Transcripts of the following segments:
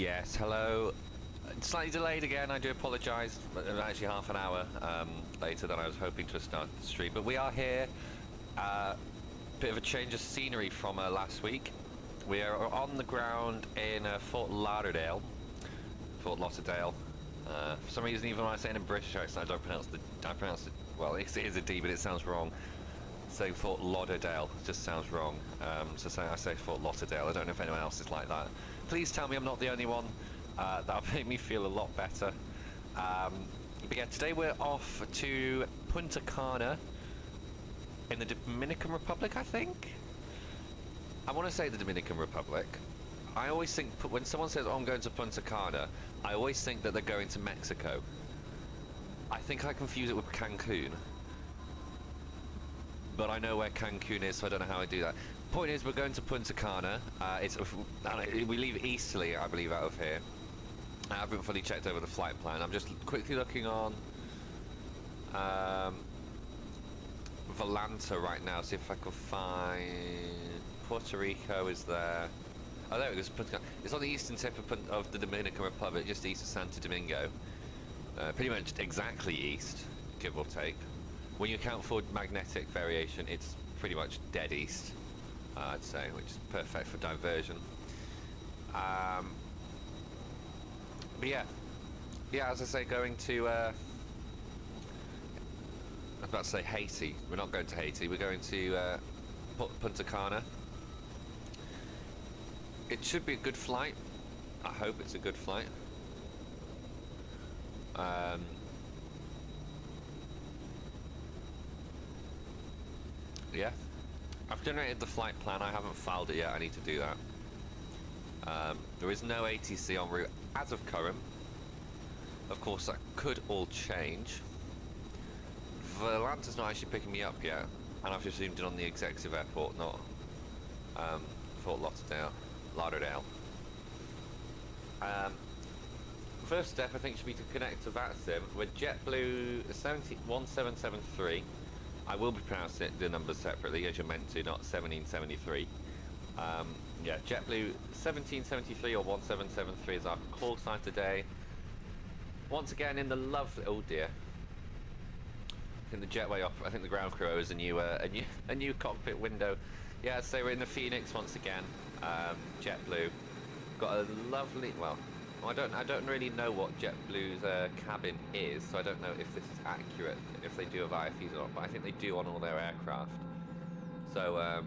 Yes, hello. Slightly delayed again, I do apologise. Actually half an hour later than I was hoping to start the stream. But we are here. Bit of a change of scenery from last week. We are on the ground in Fort Lauderdale. For some reason, even when I say it in a British accent, I pronounce it, well, it is a D, but it sounds wrong. Saying Fort Lauderdale just sounds wrong. So I say Fort Lauderdale. I don't know if anyone else is like that. Please tell me I'm not the only one. That'll make me feel a lot better. But yeah, today we're off to Punta Cana in the Dominican Republic, I think. I want to say the Dominican Republic. I always think when someone says, "Oh, I'm going to Punta Cana," I always think that they're going to Mexico. I think I confuse it with Cancun. But I know where Cancun is, so I don't know how I do that. Point is, we're going to Punta Cana. We leave easterly, I believe, out of here. I haven't fully checked over the flight plan. I'm just quickly looking on Volanta right now, see if I can find Puerto Rico is there. Oh, there it goes. It's on the eastern tip of the Dominican Republic, just east of Santo Domingo. Pretty much exactly east, give or take. When you account for magnetic variation, it's pretty much dead east, I'd say, which is perfect for diversion. But yeah, as I say, going to, I was about to say Haiti. We're not going to Haiti, we're going to Punta Cana. It should be a good flight. I hope it's a good flight. Yeah, I've generated the flight plan. I haven't filed it yet. I need to do that. There is no ATC en route as of current. Of course, that could all change. Volanta's not actually picking me up yet, and I've just zoomed in on the executive airport, not Fort Lauderdale. First step, I think, should be to connect to VATSIM with JetBlue 1773. I will be pronouncing the numbers separately, as you're meant to, not 1773. Yeah, JetBlue 1773 or 1773 is our call sign today. Once again, in the lovely, oh dear. I think the jetway I think the ground crew owes a new cockpit window. Yeah, so we're in the Phoenix once again. JetBlue got a lovely, well, I don't really know what JetBlue's cabin is, so I don't know if this is accurate, if they do have IFEs or not, but I think they do on all their aircraft. So,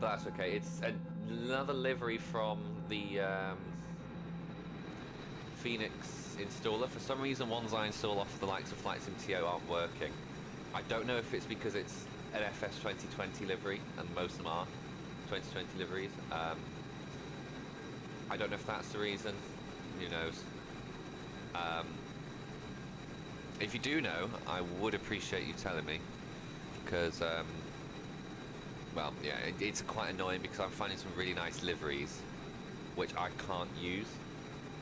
but that's okay. It's another livery from the Phoenix installer. For some reason, ones I install off the likes of Flight Sim TO aren't working. I don't know if it's because it's an FS 2020 livery, and most of them are 2020 liveries. I don't know if that's the reason. Who knows? If you do know, I would appreciate you telling me, because well, yeah, it's quite annoying because I'm finding some really nice liveries which I can't use.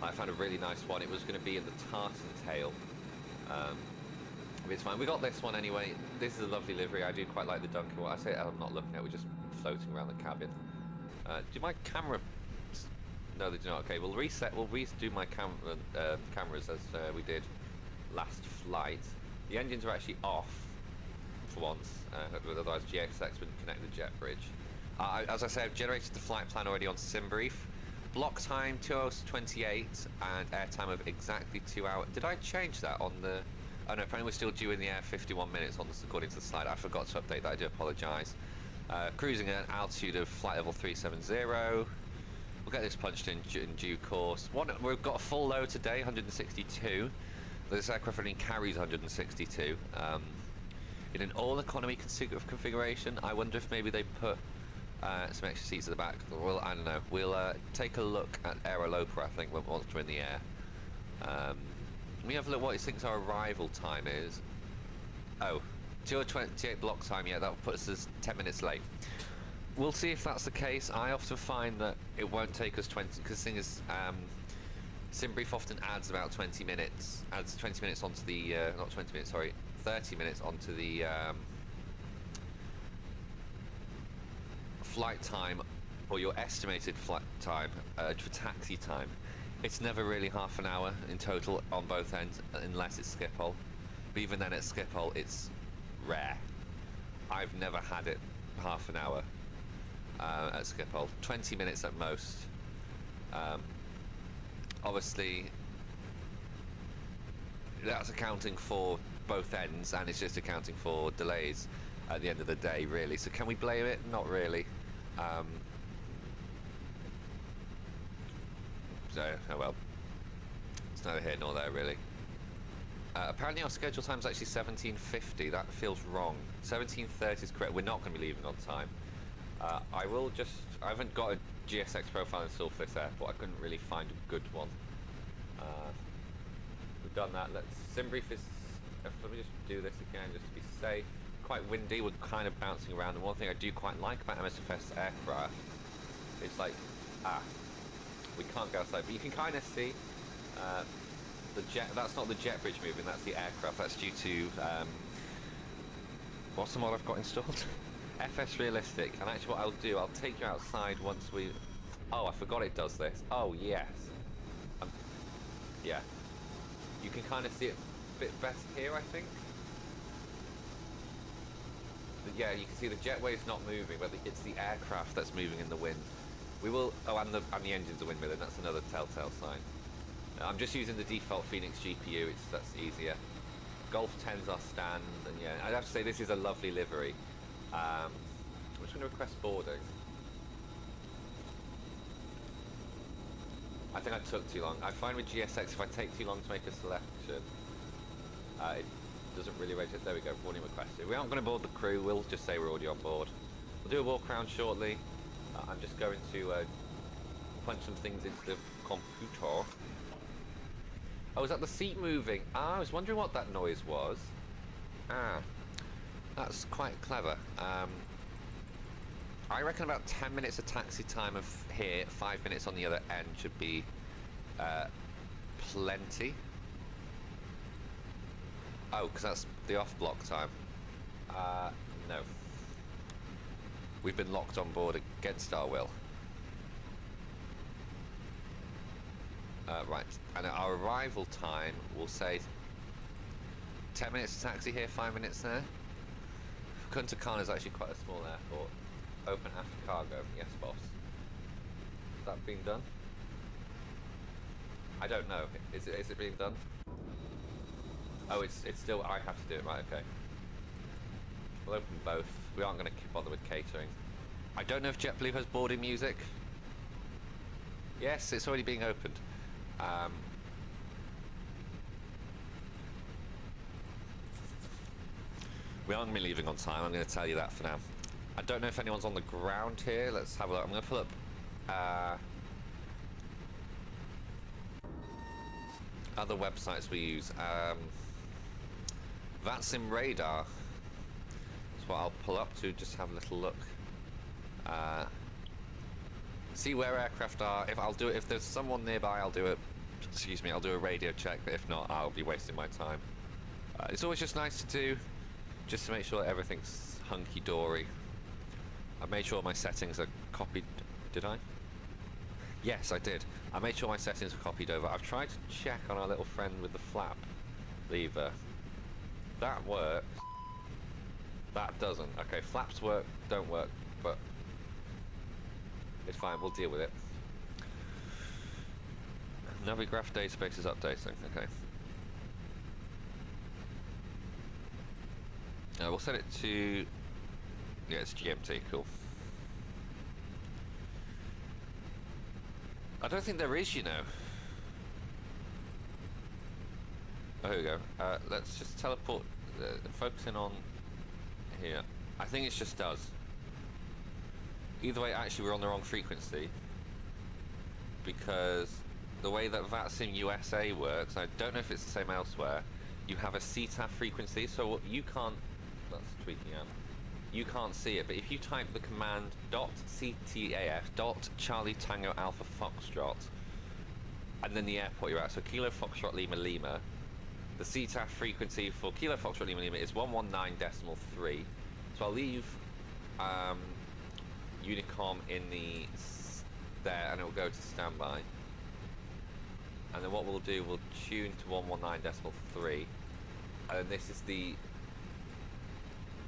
I found a really nice one. It was going to be in the tartan tail. It's fine. We got this one anyway. This is a lovely livery. I do quite like the Duncan one. I say I'm not looking at it. We're just floating around the cabin. Do my camera? No, they do not. Okay, we'll reset. We'll redo my cameras as we did last flight. The engines are actually off for once. Otherwise, GXX would connect the jet bridge. As I say, I've generated the flight plan already on SimBrief. Block time 2 hours 28 and air time of exactly 2 hours. Did I change that on the? Oh no, apparently we're still due in the air 51 minutes on this according to the slide. I forgot to update that. I do apologise. Cruising at an altitude of flight level 370. We'll get this punched in due course. We've got a full load today, 162. This aircraft only carries 162. In an all-economy configuration, I wonder if maybe they put some extra seats at the back. Well, I don't know. We'll take a look at Aeroloper, I think, once we're in the air. We have a look what he thinks our arrival time is. Oh, 2:28 block time. Yeah, that will put us as 10 minutes late. We'll see if that's the case. I often find that it won't take us 20, because the thing is, SimBrief often adds about 20 minutes, adds 20 minutes onto the, not 20 minutes, sorry, 30 minutes onto the flight time or your estimated flight time for taxi time, it's never really half an hour in total on both ends, unless it's Schiphol. But even then at Schiphol, it's rare. I've never had it half an hour at Schiphol. 20 minutes at most. Obviously, that's accounting for both ends, and it's just accounting for delays at the end of the day, really. So can we blame it? Not really. So, oh well. It's neither here nor there, really. Apparently our schedule time is actually 17:50. That feels wrong. 17:30 is correct. We're not going to be leaving on time. I haven't got a GSX profile installed for this airport. I couldn't really find a good one. We've done that. Sim brief is... Let me just do this again, just to be safe. Quite windy. We're kind of bouncing around. And one thing I do quite like about MSFS aircraft is like... we can't go outside, but you can kind of see the jet. That's not the jet bridge moving, that's the aircraft. That's due to what's the mod I've got installed? FS Realistic. And actually what I'll do, I'll take you outside once we... Oh, I forgot it does this. Oh, yes. Yeah. You can kind of see it a bit better here, I think. Yeah, you can see the jetway's not moving, but it's the aircraft that's moving in the wind. We will... Oh, and the engine's are windmilling. That's another telltale sign. I'm just using the default Phoenix GPU. That's easier. Golf 10's our stand, and yeah, I'd have to say this is a lovely livery. I'm just going to request boarding. I think I took too long. I find with GSX, if I take too long to make a selection, it doesn't really register. There we go, boarding requested. We aren't going to board the crew. We'll just say we're already on board. We'll do a walk around shortly. I'm just going to punch some things into the computer. Oh, is that the seat moving? Ah, I was wondering what that noise was. Ah, that's quite clever. I reckon about 10 minutes of taxi time of here, 5 minutes on the other end should be plenty. Oh, because that's the off-block time. No. We've been locked on board against our will. Right, and our arrival time, we'll say 10 minutes to taxi here, 5 minutes there. Cana is actually quite a small airport. Open after cargo, yes boss. Is that being done? I don't know. Is it being done? Oh, it's still, I have to do it, right, okay. We'll open both. We aren't going to bother with catering. I don't know if JetBlue has boarding music. Yes, it's already being opened. We aren't going to be leaving on time, I'm going to tell you that for now. I don't know if anyone's on the ground here. Let's have a look. I'm going to pull up other websites we use. VATSIM Radar is what I'll pull up to, just have a little look. See where aircraft are. If there's someone nearby, I'll do it. Excuse me, I'll do a radio check, but if not, I'll be wasting my time. It's always just nice to do, just to make sure that everything's hunky-dory. I made sure my settings are copied. Did I? Yes, I did. I made sure my settings are copied over. I've tried to check on our little friend with the flap lever. That works. That doesn't. Okay, flaps work, don't work, but it's fine, we'll deal with it. Navigraph database is updating, okay. We'll set it to... Yeah, it's GMT, cool. I don't think there is, you know. Oh, here we go. Let's just teleport, focusing on here. I think it's just us. Either way, actually, we're on the wrong frequency. Because the way that VATSIM USA works, I don't know if it's the same elsewhere, you have a CTAF frequency, so you can't... That's tweaking out. You can't see it, but if you type the command .ctaf .Charlie Tango Alpha Foxtrot and then the airport you're at, so Kilo Foxtrot Lima Lima, the CTAF frequency for Kilo Foxtrot Lima Lima is 119.3. So I'll leave Unicom in the there, and it will go to standby. And then what we'll do, we'll tune to 119.3, and then this is the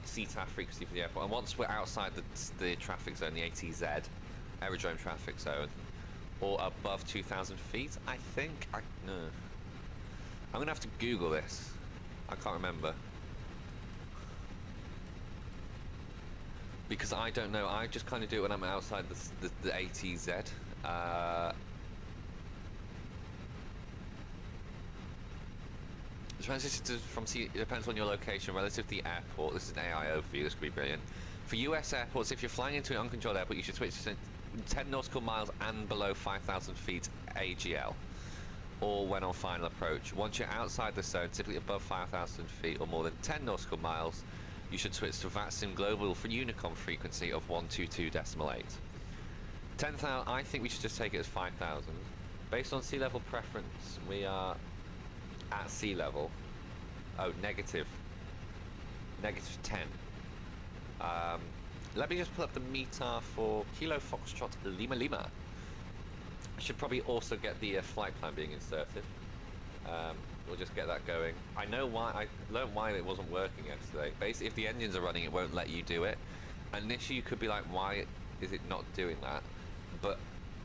CTAF frequency for the airport. And once we're outside the traffic zone, the ATZ, aerodrome traffic zone, or above 2,000 feet, I think. No. I'm gonna have to Google this. I can't remember. Because I don't know. I just kind of do it when I'm outside the ATZ. Transition from it depends on your location relative to the airport. This is an AIO for you. This could be brilliant. For US airports, if you're flying into an uncontrolled airport, you should switch to 10 nautical miles and below 5,000 feet AGL, or when on final approach. Once you're outside the zone, typically above 5,000 feet or more than 10 nautical miles, you should switch to VATSIM Global for Unicom frequency of 122.8. 10,000, I think we should just take it as 5,000. Based on sea level preference, we are at sea level. Oh, negative 10. Let me just pull up the METAR for Kilo Foxtrot Lima Lima. I should probably also get the flight plan being inserted. We'll just get that going. I know why. I learned why it wasn't working yesterday. Basically, if the engines are running, it won't let you do it. And initially, you could be like, why is it not doing that? But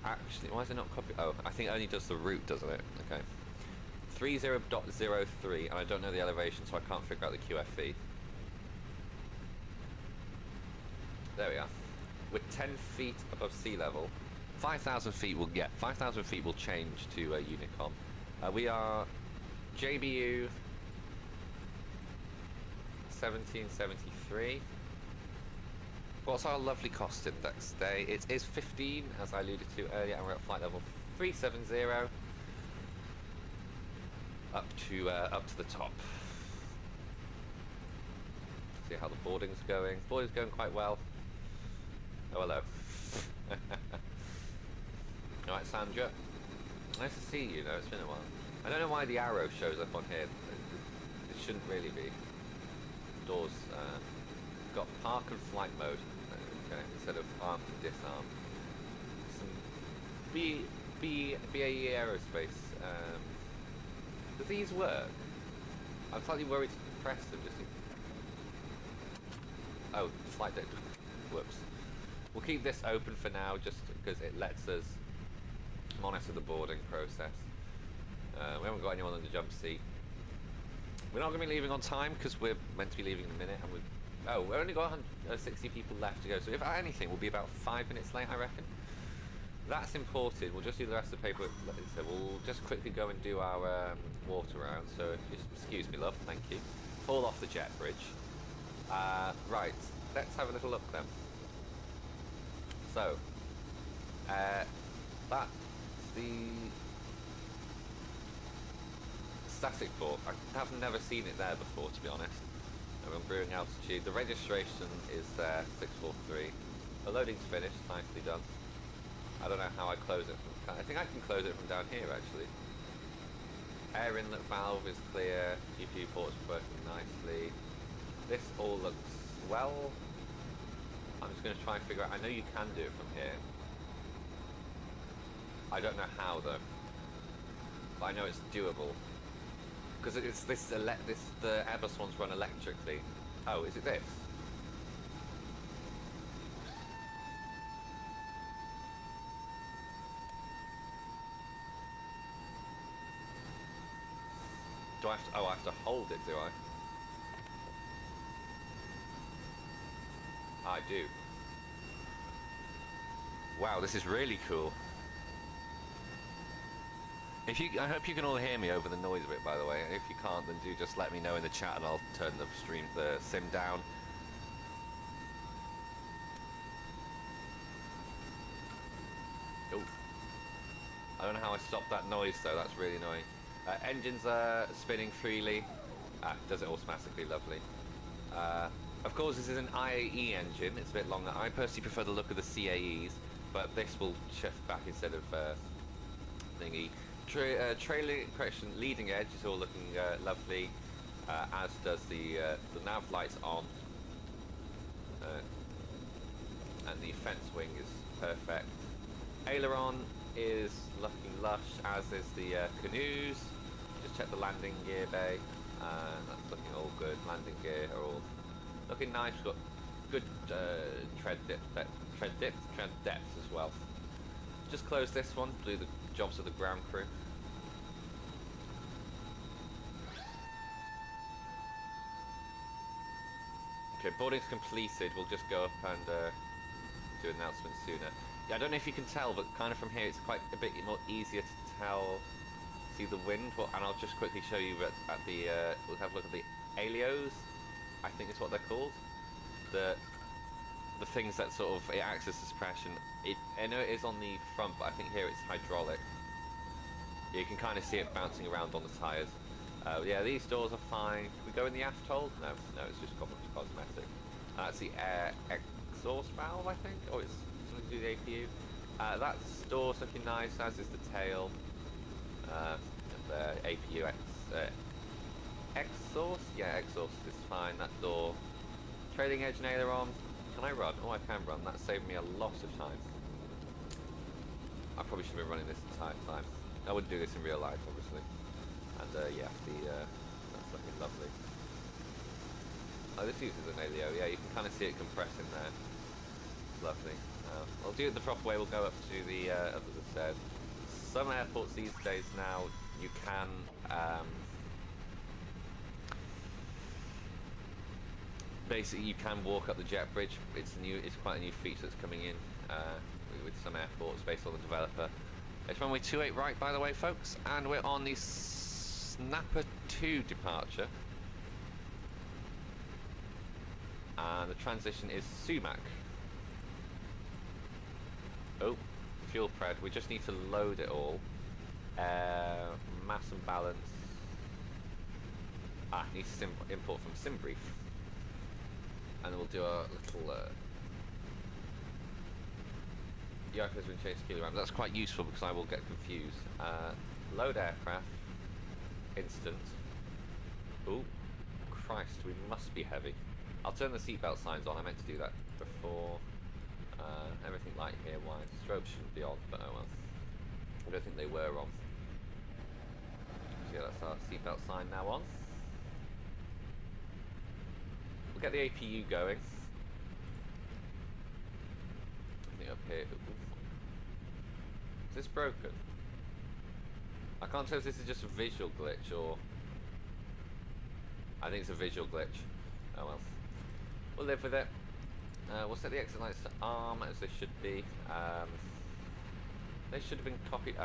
actually, why is it not copy? Oh, I think it only does the route, doesn't it? Okay. 30.03, and I don't know the elevation, so I can't figure out the QFE. There we are. We're 10 feet above sea level. 5,000 feet will 5,000 feet will change to Unicom. We are JBU 1773. What's our lovely cost index today? It is 15, as I alluded to earlier, and we're at flight level 370. Up to the top. See how the boarding's going. Boarding's going quite well. Oh, hello. Alright, Sandra. Nice to see you, though. It's been a while. I don't know why the arrow shows up on here. It shouldn't really be. Doors. Got park and flight mode. Okay, instead of arm to disarm. Some BAE Aerospace. Do these work? I'm slightly worried to press them just in... Oh, flight deck. Whoops. We'll keep this open for now just because it lets us monitor the boarding process. We haven't got anyone on the jump seat. We're not going to be leaving on time because we're meant to be leaving in a minute. And we've only got 60 people left to go. So if anything, we'll be about 5 minutes late, I reckon. That's imported. We'll just do the rest of the paperwork. So we'll just quickly go and do our water round. So if you excuse me, love, thank you. Fall off the jet bridge. Right, let's have a little look then. So, that's the static port. I have never seen it there before, to be honest. I'm on brewing altitude. The registration is there, 643. The loading's finished, nicely done. I don't know how I close it from... I think I can close it from down here, actually. Air inlet valve is clear. GPU port's working nicely. This all looks well. I'm just going to try and figure out... I know you can do it from here. I don't know how, though. But I know it's doable. Because it's the Airbus ones run electrically. Oh, is it this? Do I have to... Oh, I have to hold it, do I? I do. Wow, this is really cool. I hope you can all hear me over the noise of it, by the way. If you can't, then do just let me know in the chat and I'll turn the sim down. Oh. I don't know how I stopped that noise though, that's really annoying. Engines are spinning freely. Does it automatically, lovely. Of course, this is an IAE engine. It's a bit longer. I personally prefer the look of the CAEs, but this will shift back instead of thingy. Leading edge is all looking lovely, as does the nav lights on. and the fence wing is perfect. Aileron is looking lush, as is the canoes. Just check the landing gear bay, that's looking all good. Landing gear are all looking nice. We've got good tread depth as well. Just close this one, do the jobs of the ground crew. Okay, boarding's completed. We'll just go up and do announcements sooner. Yeah, I don't know if you can tell, but kind of from here it's quite a bit more easier to tell, see the wind. Well, and I'll just quickly show you at the, we'll have a look at the alios, I think is what they're called. The things that sort of, it acts as suppression. I know it is on the front, but I think here it's hydraulic. You can kind of see it bouncing around on the tyres. Yeah, these doors are fine. Can we go in the aft hold? No, it's just cosmetic. That's the air exhaust valve, I think. Oh, it's something to do with the APU. That door's looking nice, as is the tail. And the APU exhaust? Yeah, exhaust is fine. That door. Trailing edge and aileron. Can I run? Oh, I can run. That saved me a lot of time. I probably should have been running this entire time. I wouldn't do this in real life, obviously. And yeah, that's looking lovely. Oh, this uses an alio. Yeah, you can kind of see it compressing there. It's lovely. We'll do it the proper way. We'll go up to the, as I said. Some airports these days now, you can basically you can walk up the jet bridge. It's quite a new feature that's coming in with some airports based on the developer. It's runway 28 right, by the way, folks, and we're on the Snapper 2 departure, and the transition is sumac. Oh, fuel pred. We just need to load it all. Mass and balance. Needs to import from SimBrief. And then we'll do a little Yoko has been changed to kilograms. That's quite useful because I will get confused. Load aircraft. Instant. Oh, Christ, we must be heavy. I'll turn the seatbelt signs on. I meant to do that before. Everything light here, wide. Strobes shouldn't be on, but oh well. I don't think they were on. So yeah, that's our seatbelt sign now on. We'll get the APU going. I think up here. Ooh. Is this broken? I can't tell if this is just a visual glitch or... I think it's a visual glitch. Oh well. We'll live with it. We'll set the exit lights to arm as they should be. They should have been copied.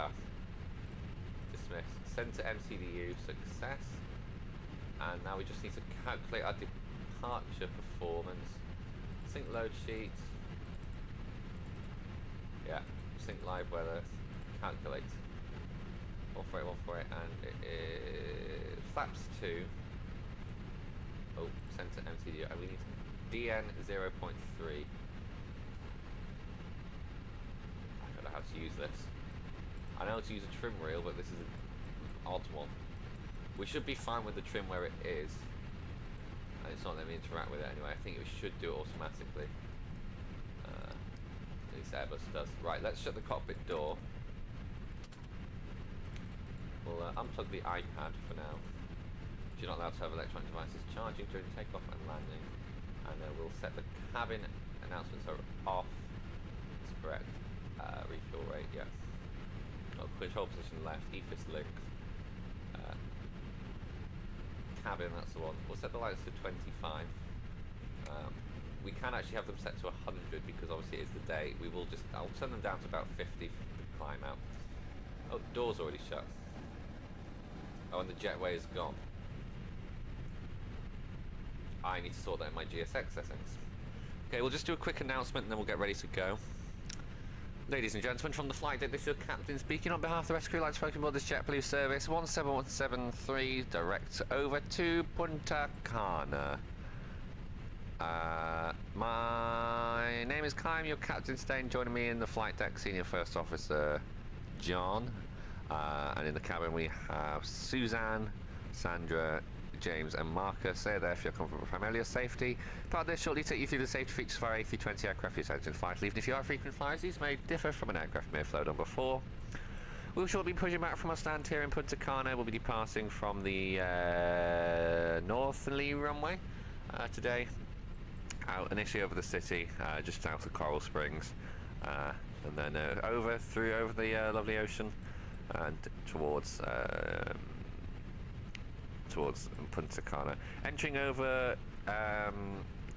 Dismissed. Send to MCDU. Success. And now we just need to calculate our departure performance. Sync load sheet. Yeah. Sync live weather. Calculate. 148, and it is flaps 2. Oh, send to MCDU. And we need DN 0.3. I don't know how to use this. I know how to use a trim reel, but this is an odd one. We should be fine with the trim where it is. And it's not letting me interact with it anyway. I think it should do it automatically. At least Airbus does. Right, let's shut the cockpit door. We'll unplug the iPad for now. You're not allowed to have electronic devices charging during takeoff and landing. And then we'll set the cabin announcements are off. That's correct. Refuel rate, yeah. Oh, control position left, EFIS links. Cabin, that's the one. We'll set the lights to 25. We can actually have them set to 100 because obviously it is the day. I'll turn them down to about 50 for the climb out. Oh, door's already shut. Oh, and the jetway is gone. I need to sort that in my GSX settings. Okay, we'll just do a quick announcement and then we'll get ready to go. Ladies and gentlemen, from the flight deck, this is your captain speaking on behalf of the rescue. I'd like to welcome aboard this JetBlue service 17173 direct over to Punta Cana. My name is Kai, I'm your captain today, and joining me in the flight deck, Senior First Officer John. And in the cabin we have Suzanne, Sandra, James and Marcus. They're there for your comfort, but primarily your safety. Part of this shortly take you through the safety features of our A320 aircraft use engine flight. Even if you are frequent flyers, these may differ from an aircraft you may have flown on before. We'll shortly be pushing back from our stand here in Punta Cana. We'll be departing from the northerly runway today. Out initially over the city, just south of Coral Springs, and then over the lovely ocean and towards Punta Cana. Entering over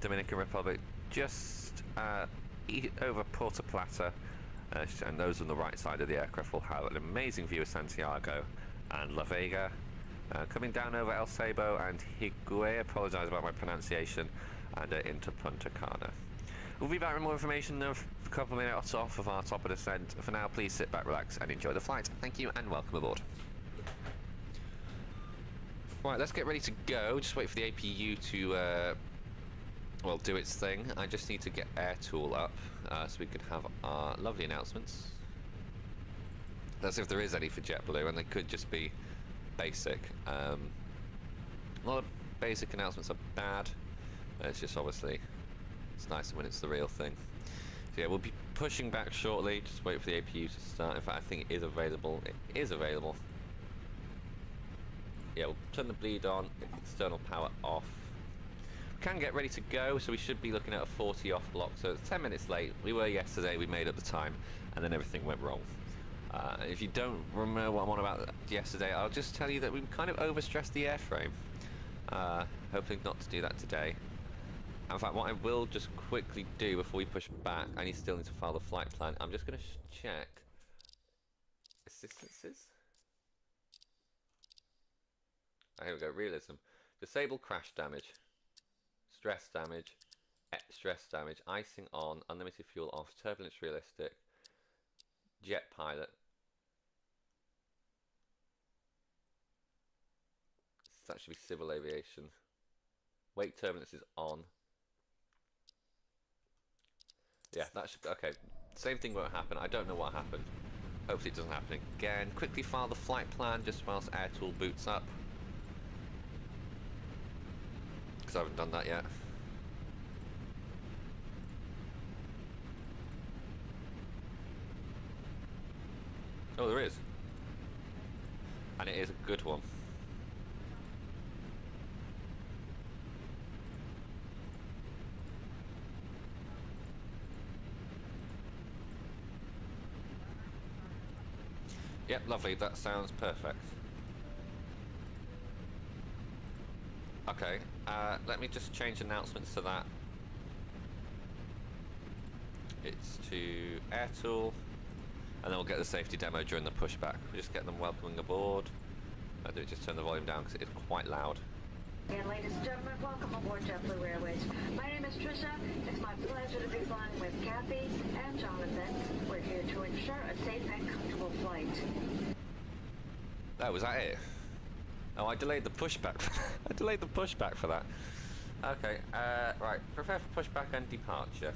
Dominican Republic, just over Puerto Plata. And those on the right side of the aircraft will have an amazing view of Santiago and La Vega. Coming down over El Sabo and Higüey, apologise about my pronunciation, and into Punta Cana. We'll be back with more information a couple of minutes off of our top of descent. For now, please sit back, relax, and enjoy the flight. Thank you, and welcome aboard. Right, let's get ready to go. Just wait for the APU to well, do its thing. I just need to get Air Tool up so we can have our lovely announcements. Let's see if there is any for JetBlue, and they could just be basic. A lot of basic announcements are bad. It's just obviously, it's nicer when it's the real thing. So yeah, we'll be pushing back shortly. Just wait for the APU to start. In fact, I think it is available. It is available. Yeah, we'll turn the bleed on, external power off. Can get ready to go, so we should be looking at a 40 off block, so it's 10 minutes late. We were yesterday, we made up the time, and then everything went wrong. If you don't remember what I'm on about yesterday, I'll just tell you that we kind of overstressed the airframe. Hoping not to do that today. In fact, what I will just quickly do before we push back, I still need to file the flight plan. I'm just going to check assistances. Here we go, realism. Disable crash damage. Stress damage, stress damage, icing on, unlimited fuel off, turbulence realistic, jet pilot. That should be civil aviation. Wake turbulence is on. Yeah, that should be okay. Same thing won't happen. I don't know what happened. Hopefully it doesn't happen again. Quickly file the flight plan just whilst Air Tool boots up. I haven't done that yet. Oh, there is. And it is a good one. Yep, lovely. That sounds perfect. Okay, let me just change announcements to that. It's to Air Tool, and then we'll get the safety demo during the pushback. We'll just get them welcoming aboard. I do just turn the volume down because it is quite loud. And ladies and gentlemen, welcome aboard JetBlue Airways. My name is Trisha. It's my pleasure to be flying with Kathy and Jonathan. We're here to ensure a safe and comfortable flight. Oh, was that it? Oh, I delayed the pushback. I delayed the pushback for that. Okay, right. Prepare for pushback and departure.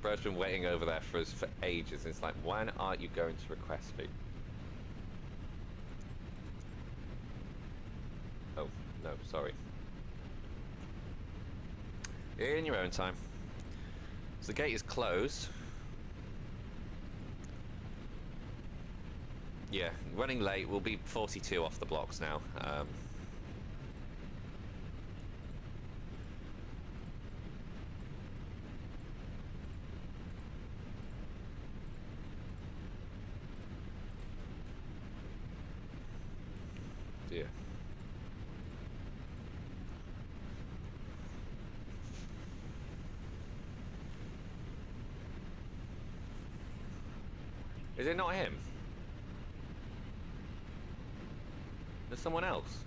Bro's been waiting over there for us for ages. It's like, when are you going to request me? Oh, no, sorry. In your own time. So the gate is closed. Yeah, running late. We'll be 42 off the blocks now. Dear. Is it not him? There's someone else.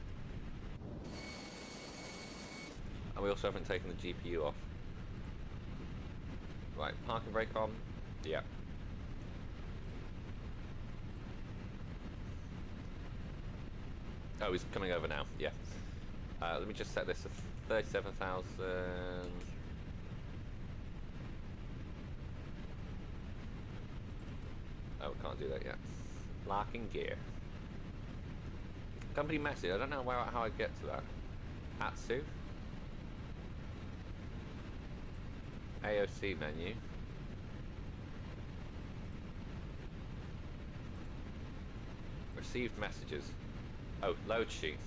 And we also haven't taken the GPU off. Right, parking brake on. Yeah. Oh, he's coming over now. Yeah. Let me just set this to 37,000. Oh, we can't do that yet. Locking gear. Company message. I don't know how I get to that. Atsu. AOC menu. Received messages. Oh, load sheet.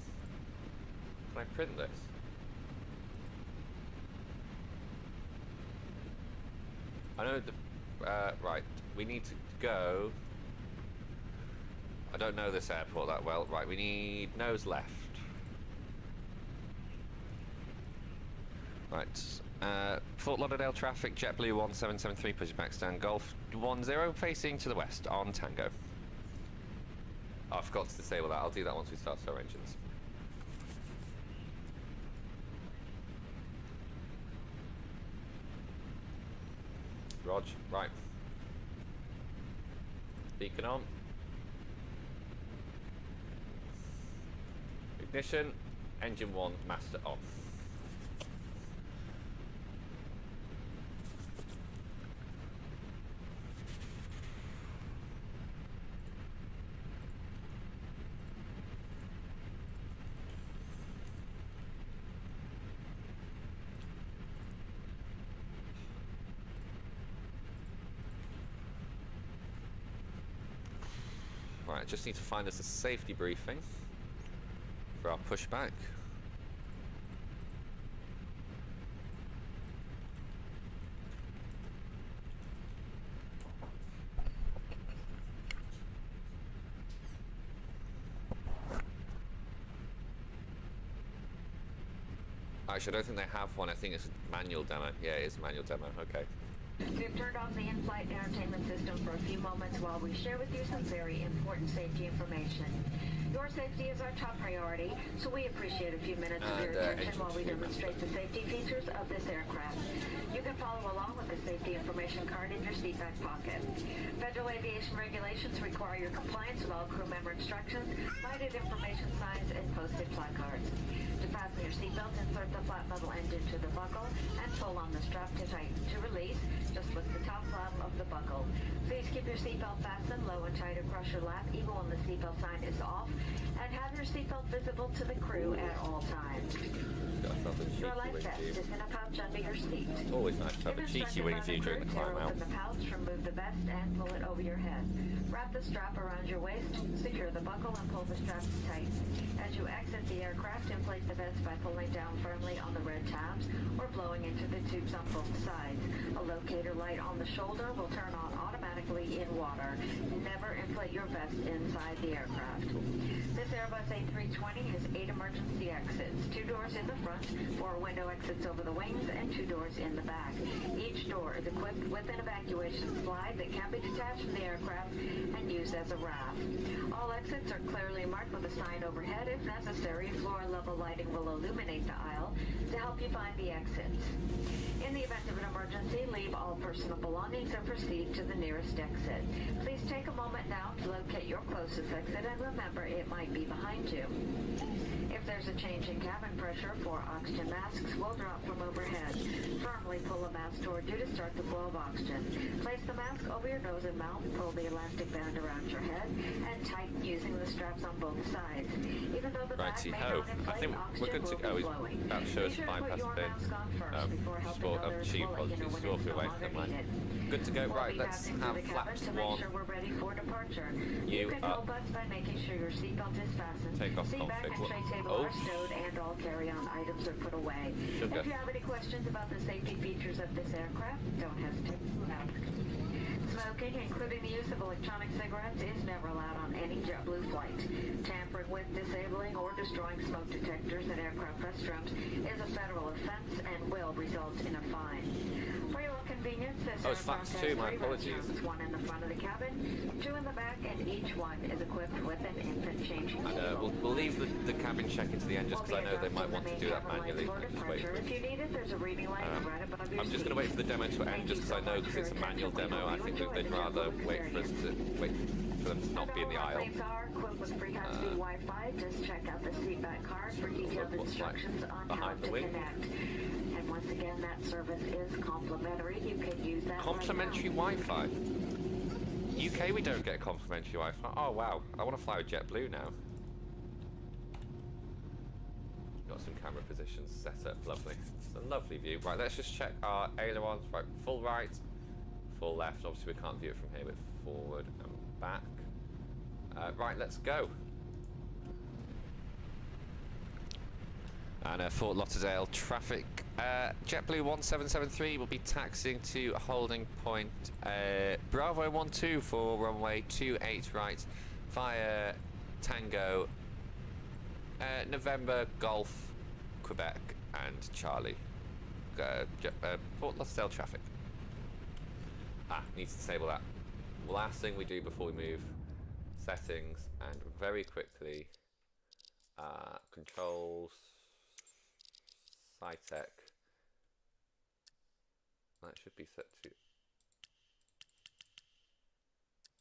Can I print this? I know the... right. We need to go... I don't know this airport that well. Right, we need nose left. Right. Fort Lauderdale traffic, JetBlue 1773, push back stand, Golf 10 facing to the west on Tango. Oh, I forgot to disable that. I'll do that once we start our engines. Rog, right. Beacon on. Ignition, engine 1, master on. Right, just need to find us a safety briefing for our pushback. Actually, I don't think they have one. I think it's a manual demo. Yeah, it is a manual demo. Okay. We've turned off the in-flight entertainment system for a few moments while we share with you some very important safety information. Your safety is our top priority, so we appreciate a few minutes of your attention while we demonstrate the safety features of this aircraft. You can follow along with the safety information card in your seat back pocket. Federal aviation regulations require your compliance with all crew member instructions, lighted information signs, and posted placards. To fasten your seatbelt, insert the flat metal end into the buckle and pull on the strap to tighten. To release, just lift the top flap of the buckle. Please keep your seatbelt fastened low and tight across your lap, even when the seatbelt sign is off, and have your seatbelt visible to the crew at all times. Your life vest is in a pouch under your seat. It's always nice to have a cheeky wing view during the climb out. Open the pouch, remove the vest, and pull it over your head. Wrap the strap around your waist, secure the buckle, and pull the straps tight. As you exit the aircraft, inflate the vest by pulling down firmly on the red tabs or blowing into the tubes on both sides. A locator light on the shoulder will turn on automatically in water. Never inflate your vest inside the aircraft. This Airbus A320 has 8 emergency exits, 2 doors in the front, 4 window exits over the wings, and 2 doors in the back. Each door is equipped with an evacuation slide that can be detached from the aircraft and used as a raft. All exits are clearly marked with a sign overhead. If necessary, floor level lighting will illuminate the aisle to help you find the exits. In the event of an emergency, leave all personal belongings and proceed to the nearest exit. Please take a moment now to locate your closest exit and remember it might be behind you. If there's a change in cabin pressure, 4 oxygen masks will drop from overhead. Firmly pull a mask toward you to start the flow of oxygen. Place the mask over your nose and mouth, pull the elastic band around your head, and tighten using the straps on both sides. Even though the bag may not inflate, I think we're good to go. That shows bypass bin. Sport of cheap policies, walk away from the line. Good to go. Right, let's have flaps 1. Sure we're ready for departure. You control buttons by making sure your seatbelt is fastened. Take off Seat back and config. tray table are stowed and all carry-on items are put away. Sugar. If you have any questions about the safety features of this aircraft, don't hesitate to ask. Smoking, including the use of electronic cigarettes, is never allowed on any JetBlue flight. Tampering with, disabling, or destroying smoke detectors in aircraft restrooms is a federal offense and will result in a fine. For your convenience, this fax aircraft 2, my has 3 apologies. restrooms, 1 in the front of the cabin, 2 in the back, and each one is equipped with an infant changing table. We'll leave the cabin check into the end just because I know they might want to do that manually. Just wait. If you need it, there's a reading light right above your I'm just going to wait for the demo to end just because I know because it's a manual demo. I think that they'd rather wait for them to not be in the aisle. Planes are equipped with free high-speed Wi-Fi. Just check out the seatback card for detailed instructions on how to connect. And once again, that service is complimentary. You can use that. Complimentary Wi-Fi. UK, we don't get complimentary Wi-Fi. Oh wow, I want to fly with JetBlue now. Got some camera positions set up, lovely. It's a lovely view. Right, let's just check our ailerons. Right, full right, full left. Obviously we can't view it from here, but forward and back. Right, let's go. And Fort Lauderdale traffic. JetBlue 1773 will be taxiing to holding point Bravo 12 for runway 28 right via Tango, November, Golf, Quebec and Charlie. Fort Lauderdale traffic. Need to disable that. Last thing we do before we move, settings, and very quickly, controls, SciTech. That should be set to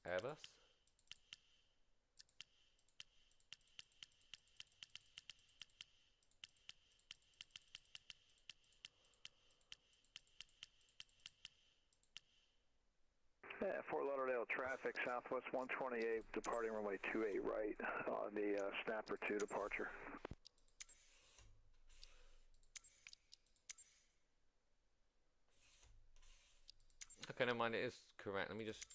Airbus. Fort Lauderdale traffic, Southwest 128, departing runway 28 right on the Snapper 2 departure. Okay, never mind, it is correct. Let me just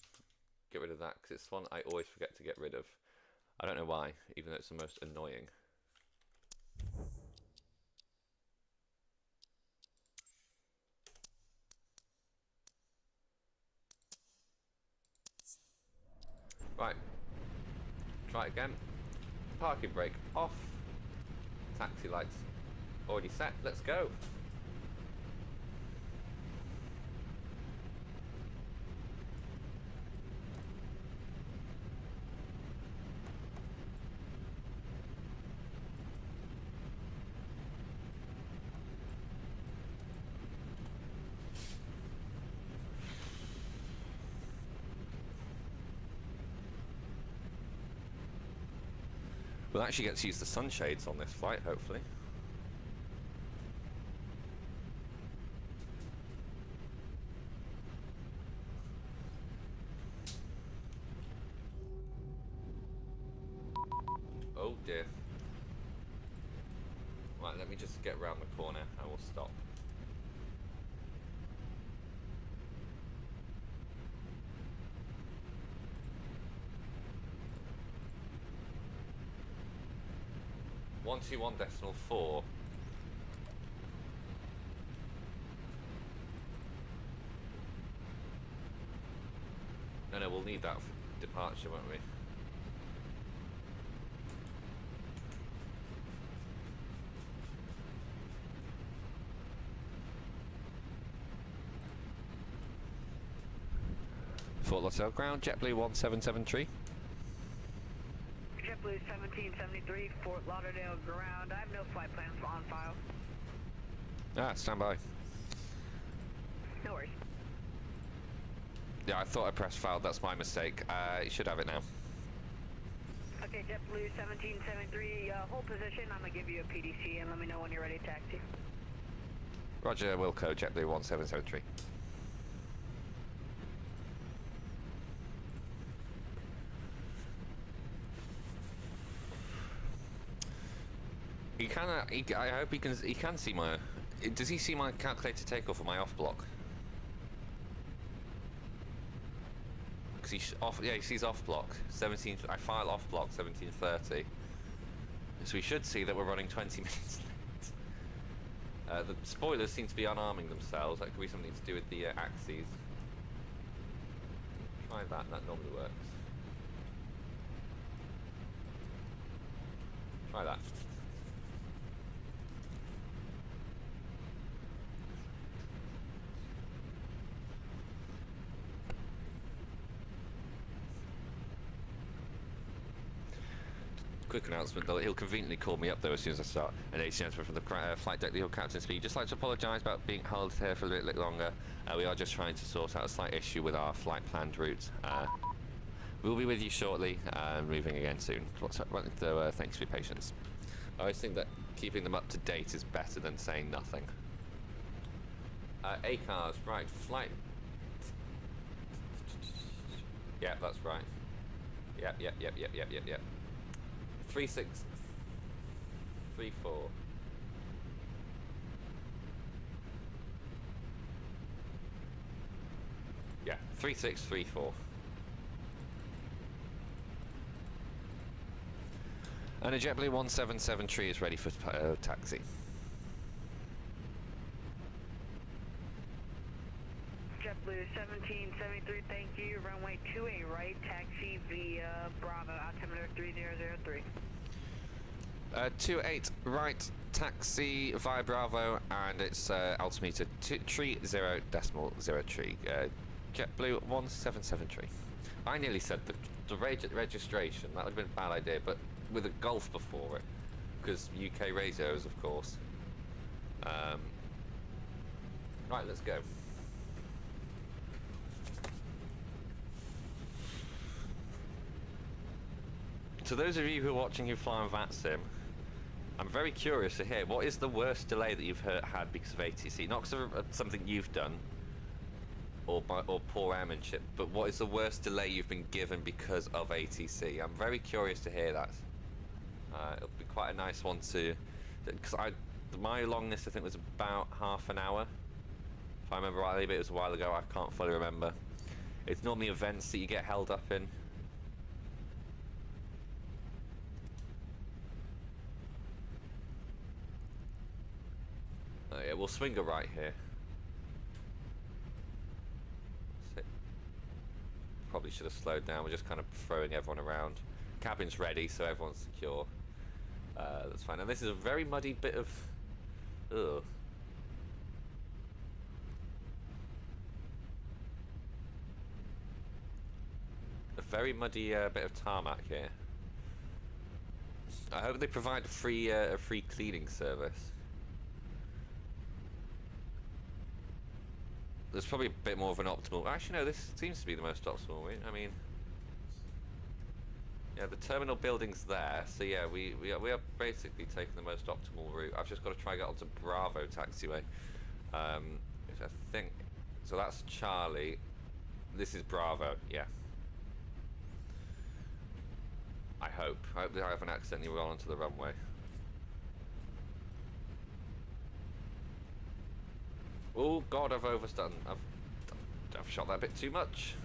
get rid of that, because it's one I always forget to get rid of. I don't know why, even though it's the most annoying. Right, try it again. Parking brake off. Taxi lights already set, let's go. We'll actually get to use the sunshades on this flight, hopefully. Oh dear. Right, let me just get round the corner and we'll stop. One two one decimal 4. No, we'll need that for departure, won't we? Fort Lauderdale ground, JetBlue 1773. JetBlue 1773, Fort Lauderdale ground. I have no flight plans on file. Stand by. No worries. Yeah, I thought I pressed filed, that's my mistake. You should have it now. Okay, JetBlue 1773, hold position. I'm going to give you a PDC and let me know when you're ready to taxi. Roger, Wilco, JetBlue 1773. I hope he can see my... Does he see my calculated takeoff or my off block? Because he's off... Yeah, he sees off block. 17... I file off block 1730. So we should see that we're running 20 minutes late. The spoilers seem to be unarming themselves. That could be something to do with the axes. Try that normally works. Try that. Quick announcement, he'll conveniently call me up though as soon as I start. An ACN from the flight deck, the captain speed. Just like to apologise about being held here for a bit longer. We are just trying to sort out a slight issue with our flight planned route. We'll be with you shortly, moving again soon. So thanks for your patience. I always think that keeping them up to date is better than saying nothing. A-cars, right, flight. Yep, that's right. Yep. 3634. Yeah, 3634. And a JetBlue 177 is ready for taxi. JetBlue 1773, thank you. Runway 28 right, taxi via Bravo, altimeter 3003. 28 right, taxi via Bravo, and it's altimeter 30.03. JetBlue 177. I nearly said the registration. That would have been a bad idea, but with a Golf before it, because UK radios, of course. Right, let's go. To those of you who are watching who fly on VATSIM, I'm very curious to hear, what is the worst delay that you've had because of ATC? Not because of something you've done, or poor airmanship, but what is the worst delay you've been given because of ATC? I'm very curious to hear that. It'll be quite a nice one to, because my longest I think was about half an hour, if I remember rightly, but it was a while ago. I can't fully remember. It's normally events that you get held up in. Oh yeah, we'll swing a right here. Probably should have slowed down. We're just kind of throwing everyone around. Cabin's ready, so everyone's secure. That's fine. And this is a very muddy bit of... Ugh. A very muddy bit of tarmac here. I hope they provide a free cleaning service. There's probably a bit more of an optimal... Actually, no, this seems to be the most optimal route. I mean... Yeah, the terminal building's there, so yeah, we are basically taking the most optimal route. I've just got to try and get onto Bravo taxiway. Which I think... So that's Charlie. This is Bravo, yeah. I hope that I haven't accidentally run onto the runway. Oh god, I've overdone. I've shot that a bit too much.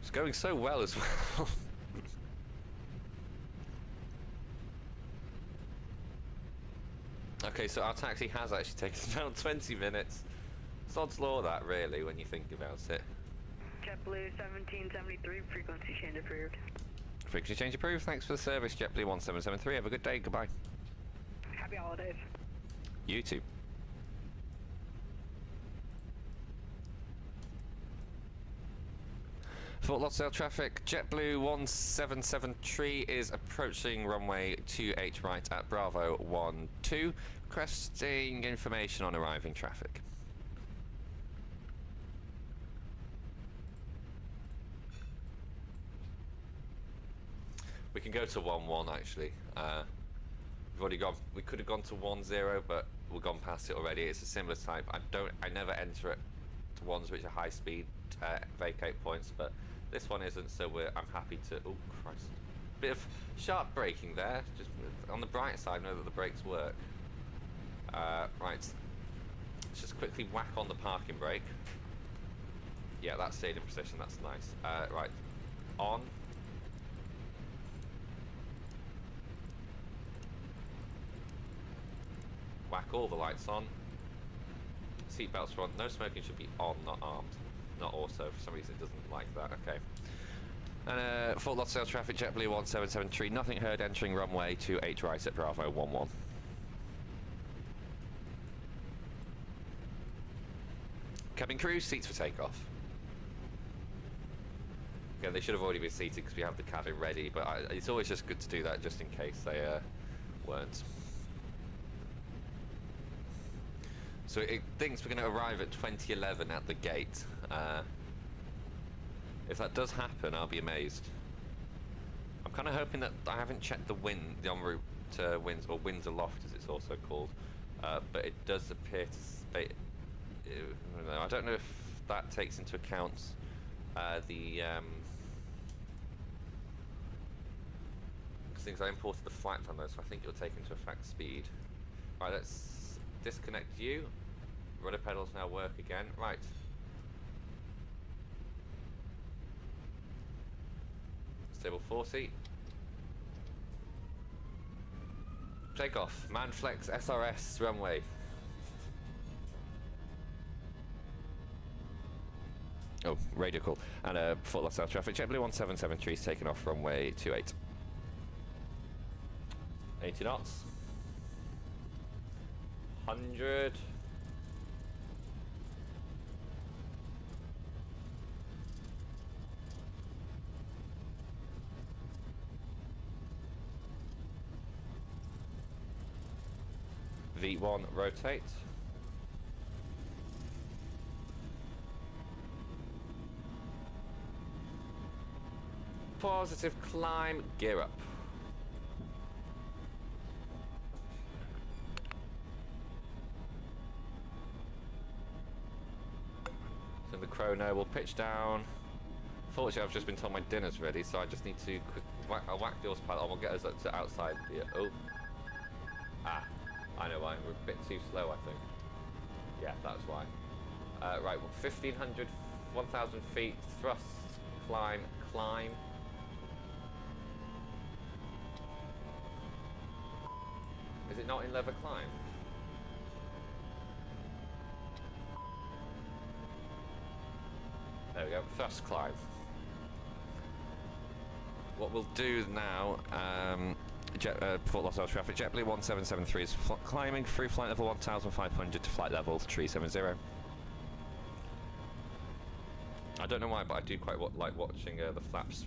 It's going so well as well. Okay, so our taxi has actually taken about 20 minutes. Sod's law that, really, when you think about it. JetBlue 1773, frequency change approved. Frequency change approved. Thanks for the service, JetBlue 1773. Have a good day. Goodbye. Happy holidays. You too. Fort Lauderdale traffic, JetBlue 1773 is approaching runway 28 right at Bravo 12, requesting information on arriving traffic. We can go to 11 actually. We've already gone. We could have gone to 10, but we've gone past it already. It's a similar type. I never enter it to ones which are high speed vacate points, but this one isn't. So I'm happy to. Oh Christ! Bit of sharp braking there. Just on the bright side, know that the brakes work. Right. Let's just quickly whack on the parking brake. Yeah, that stayed in position. That's nice. Right. On. Whack all the lights on. Seatbelts are on. No smoking should be on, not armed. Not also. For some reason it doesn't like that. Okay. And Fort Lauderdale traffic, JetBlue 1773. Nothing heard entering runway 28 right at Bravo 11. Cabin crew, seats for takeoff. Yeah, they should have already been seated because we have the cabin ready, but it's always just good to do that just in case they weren't. So it thinks we're going to arrive at 2011 at the gate. If that does happen, I'll be amazed. I'm kind of hoping that I haven't checked the wind, the en route to winds, or winds aloft as it's also called, but it does appear to I don't know if that takes into account the things I imported the flight plan though, so I think it'll take into effect speed. Right, let's disconnect you. Rudder pedals now work again. Right. Stable 40. Take off. Manflex SRS runway. Oh, radio call. And Fort Lauderdale traffic. JetBlue 1773 is taking off runway 28. 80 knots. 100. V1 rotate. Positive climb, gear up. So the chrono will pitch down. Fortunately, I've just been told my dinner's ready, so I just need to I'll whack the autopilot and we'll get us up to outside the... Oh. Ah, I know why. We're a bit too slow, I think. Yeah, that's why. Right, well, 1,500, 1,000 feet, thrust, climb, climb. Is it not in lever climb? There we go, thrust climb. What we'll do now, Fort Lauderdale traffic, JetBlue 1773 is climbing through flight level 1,500 to flight level 370. I don't know why, but I do quite like watching the flaps.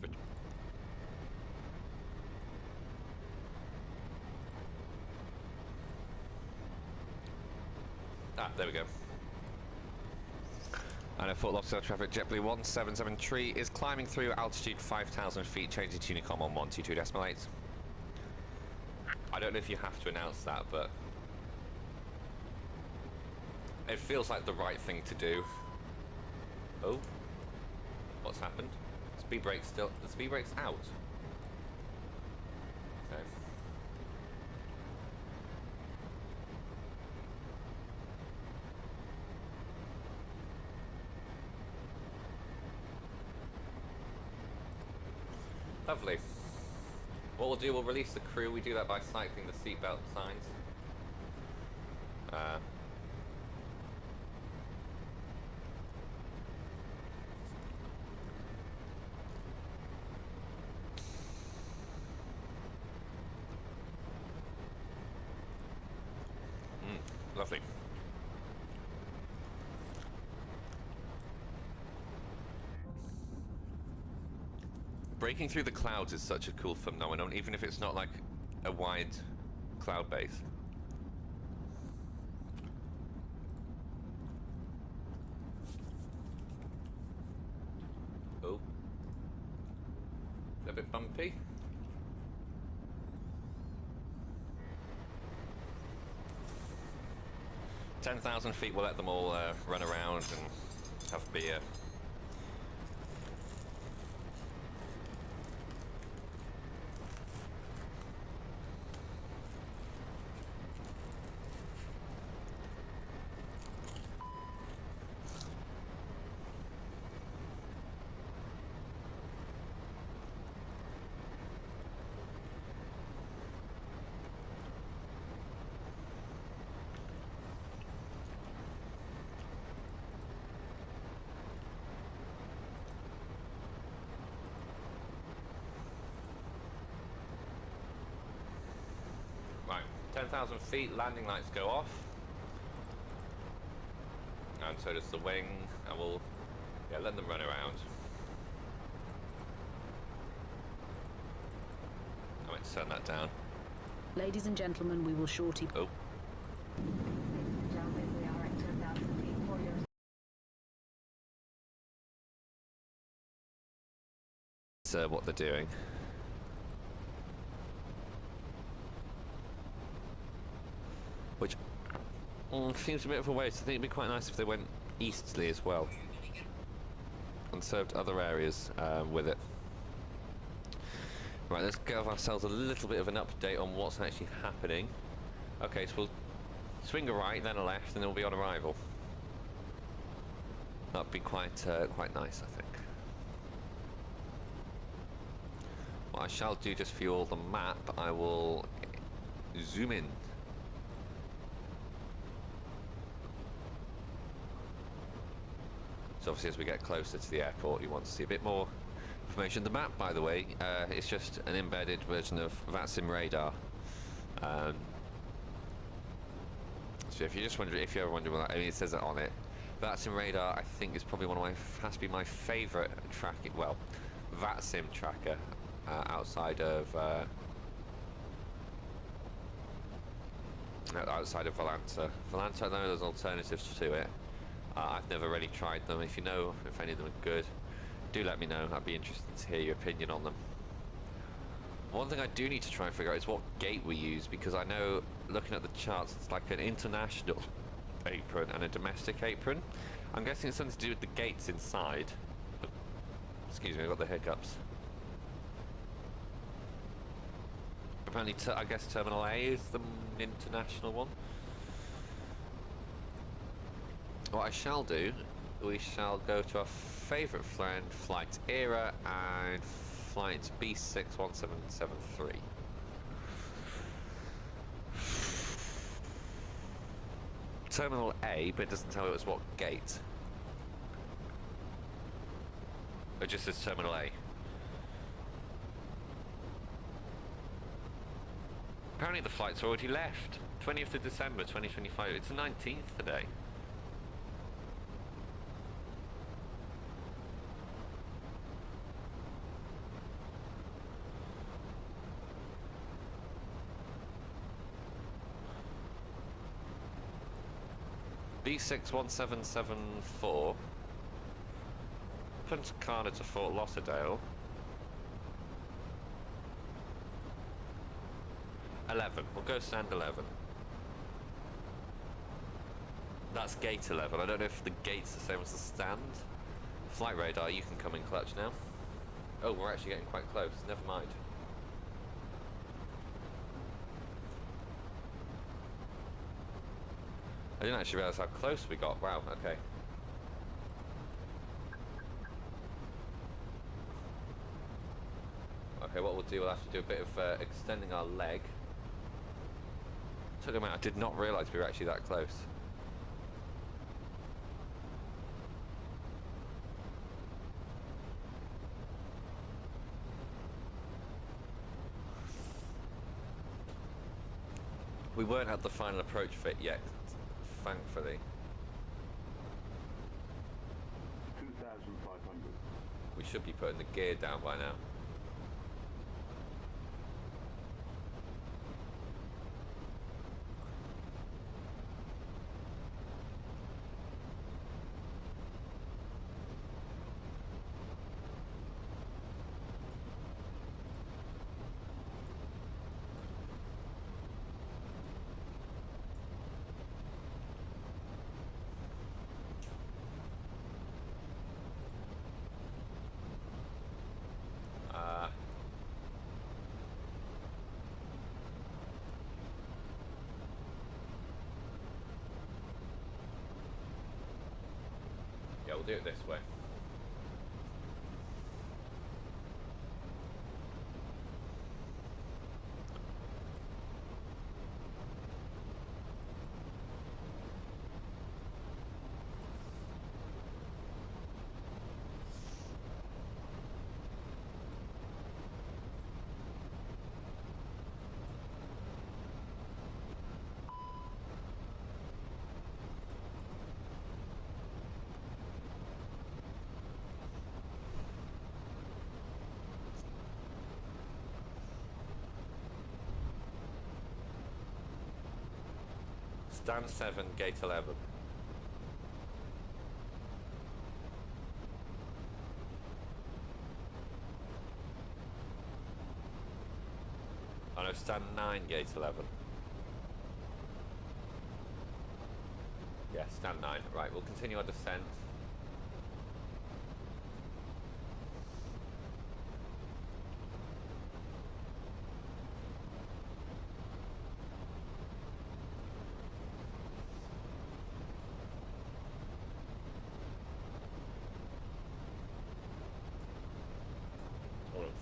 Ah, there we go. And Fort Lauderdale traffic, JetBlue 1773 is climbing through altitude 5,000 feet, changing to Unicom on 122.8. I don't know if you have to announce that, but it feels like the right thing to do. Oh, what's happened? Speed brake's still. The speed brake's out. Okay. Lovely. What we'll do, we'll release the crew. We do that by cycling the seatbelt signs. Lovely. Breaking through the clouds is such a cool phenomenon, even if it's not like a wide cloud base. Oh. A bit bumpy. – 10,000 feet, we'll let them all run around and have beer. Right, 10,000 feet, landing lights go off. And so does the wing, and we'll let them run around. I might turn that down. Ladies and gentlemen, we will shortly... Oh. Gentlemen, we are at 10,000 feet for your... It's what they're doing. Which seems a bit of a waste. I think it'd be quite nice if they went easterly as well and served other areas with it. Right, let's give ourselves a little bit of an update on what's actually happening. Okay, so we'll swing a right, then a left, and then we'll be on arrival. That'd be quite nice, I think. What I shall do just for you all the map, I will zoom in. So obviously as we get closer to the airport, you want to see a bit more information. The map, by the way, is just an embedded version of VATSIM radar. So if you're just wondering, if you're ever wondering what that, I mean, it says it on it. VATSIM radar, I think, is probably has to be my favourite tracking, well, VATSIM tracker outside of Volanta. Volanta, I know there's alternatives to it. I've never really tried them. If you know if any of them are good, do let me know. I'd be interested to hear your opinion on them. One thing I do need to try and figure out is what gate we use, because I know, looking at the charts, it's like an international apron and a domestic apron. I'm guessing it's something to do with the gates inside. Excuse me, I've got the hiccups. Apparently, I guess Terminal A is the international one. What I shall do, we shall go to our favourite friend, Flight ERA, and Flight B61773. Terminal A, but it doesn't tell us what gate. It just says Terminal A. Apparently the flight's already left. 20th of December 2025. It's the 19th today. B61774, Punta Cana to Fort Lauderdale. 11, we'll go stand 11. That's gate 11, I don't know if the gate's the same as the stand. Flight radar, you can come in clutch now. Oh, we're actually getting quite close, never mind. I didn't actually realise how close we got. Wow, okay. Okay, what we'll do, we'll have to do a bit of extending our leg. Took a minute, I did not realise we were actually that close. We weren't at the final approach fit yet, thankfully. 2,500. We should be putting the gear down by now. Yeah, we'll do it this way. Stand 7, gate 11. Oh no, stand 9, gate 11. Yeah, stand 9. Right, we'll continue our descent.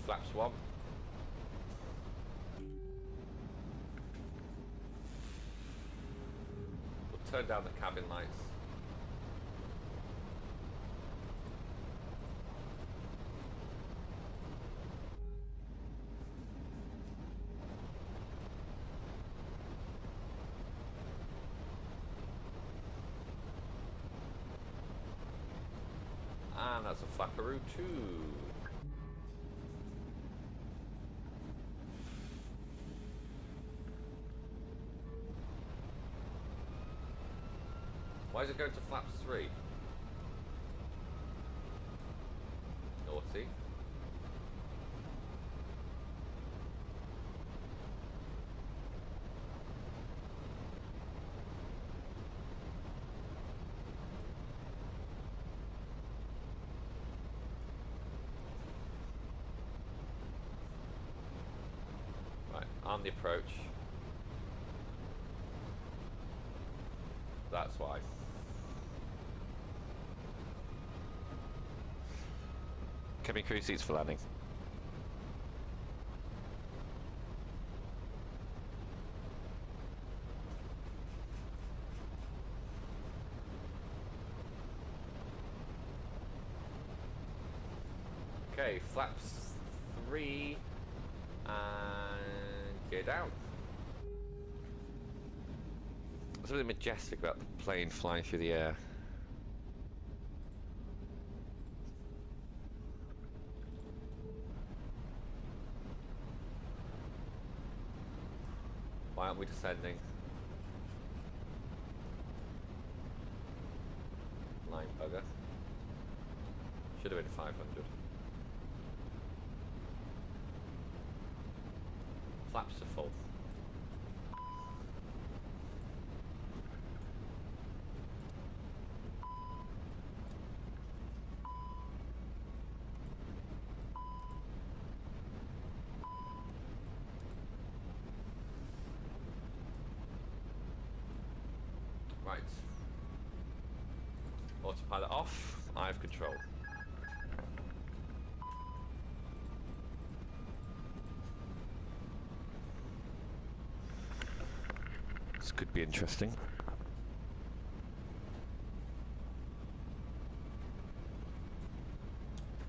Flaps 1. We'll turn down the cabin lights. And that's a flapperoo 2. Why is it going to flaps 3? Naughty. Right, on the approach. That's why. Cabin crew seats for landing. Okay, flaps 3 and gear down. There's something majestic about the plane flying through the air. Why aren't we descending? Line bugger. Should have been 500. Flaps are full. Right. Autopilot off. I have control. This could be interesting.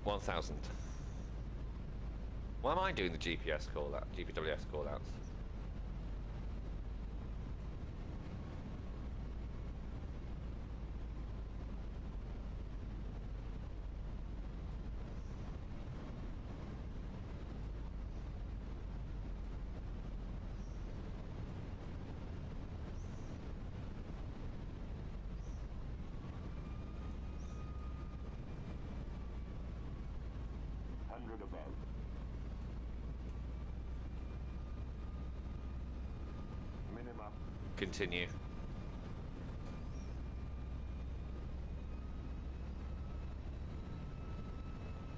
$1,000. Why am I doing the GPS call out? GPWS call outs? Above. Minima. Continue.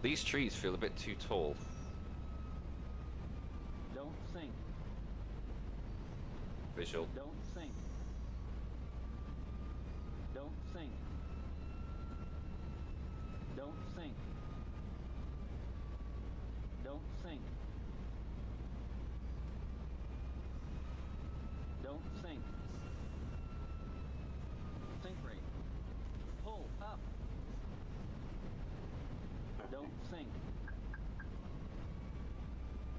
These trees feel a bit too tall. Don't sink. Visual. Don't sink. Don't sink. Don't sink. Don't sink. Don't sink. Sink rate. Pull up. Don't sink.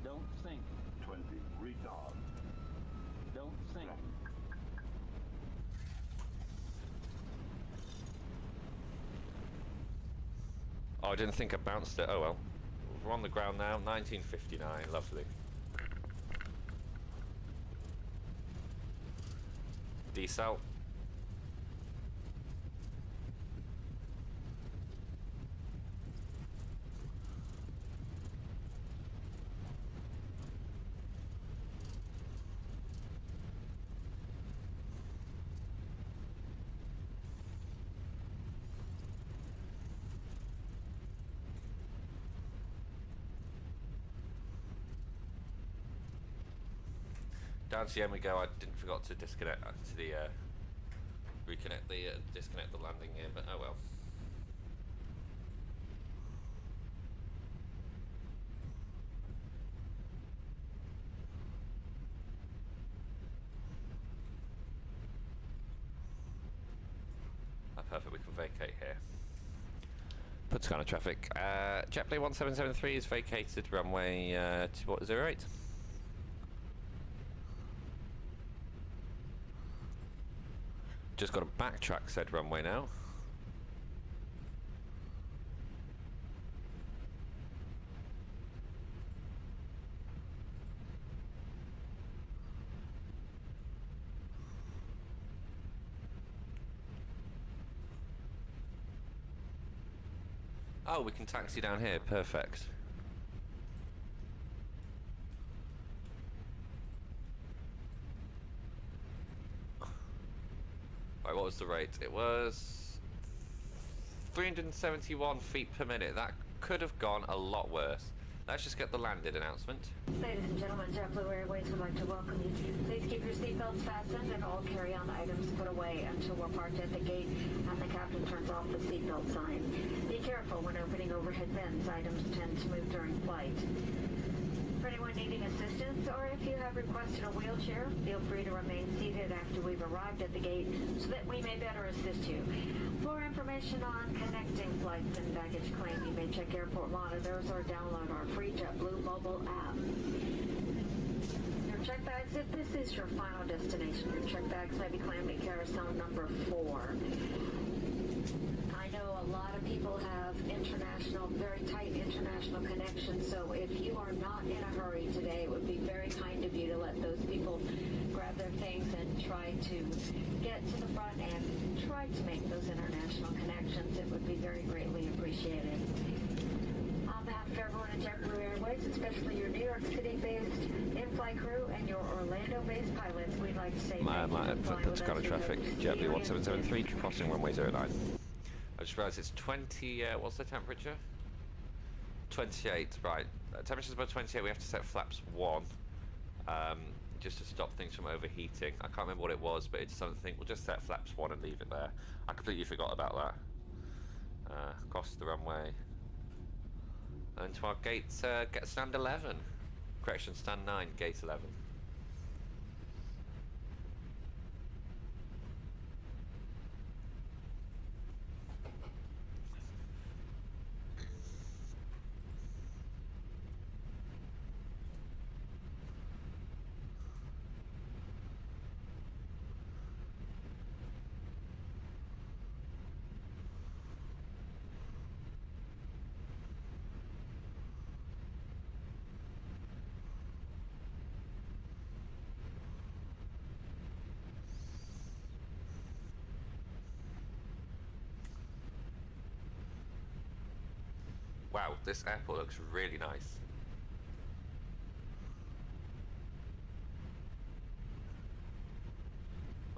Don't sink. 20. Retard. Don't sink. Oh, I didn't think I bounced it. Oh well. We're on the ground now. 1959. Lovely. Decel. Down CM we go. I didn't forgot to disconnect to the reconnect the disconnect the landing gear, but oh well. perfect, we can vacate here. Punta Cana traffic. JetBlue 1773 is vacated runway 28. Just got to backtrack said runway now. Oh, we can taxi down here, perfect. Right, what was the rate? It was 371 feet per minute. That could have gone a lot worse. Let's just get the landed announcement. Ladies and gentlemen, JetBlue Airways would like to welcome you. Please keep your seatbelts fastened and all carry-on items put away until we're parked at the gate and the captain turns off the seatbelt sign. Be careful when opening overhead bins. Items tend to move during flight. For anyone needing assistance, or if you have requested a wheelchair, feel free to remain seated after we've arrived at the gate so that we may better assist you. For information on connecting flights and baggage claim, you may check airport monitors or download our free JetBlue mobile app. Your check bags, if this is your final destination, your check bags may be claimed at carousel number 4. I know a lot of people have international, very tight international connections, so if you are not in a hurry today, it would be very kind of you to let those people grab their things and try to get to the front and try to make those international connections. It would be very greatly appreciated. On behalf of everyone at JetBlue Airways, especially your New York City-based in-flight crew and your Orlando-based pilots, we'd like to say thank you for flying with us. Traffic, JetBlue 1773, crossing runway 09. I just realised it's 20, what's the temperature? 28, right. Temperature's above 28, we have to set flaps 1, just to stop things from overheating. I can't remember what it was, but it's something, we'll just set flaps 1 and leave it there. I completely forgot about that. Cross the runway. And to our gate, get stand 11. Correction, stand 9, gate 11. Wow, this airport looks really nice.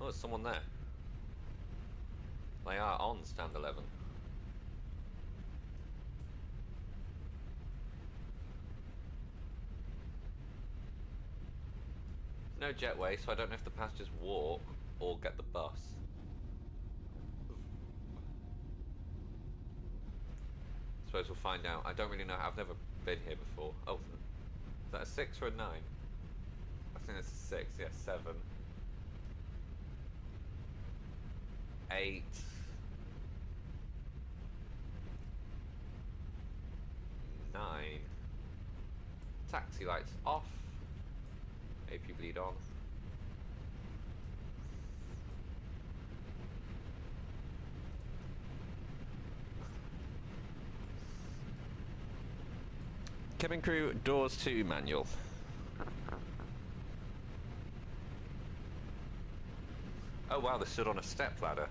Oh, there's someone there. They are on stand 11. No jetway, so I don't know if the passengers walk or get the bus. Suppose we'll find out. I don't really know. I've never been here before. Oh, is that a 6 or a 9? I think that's a 6. Yeah, 7, 8, 9. Taxi lights off. AP bleed on. Cabin crew, doors to manual. Oh wow, they stood on a step ladder.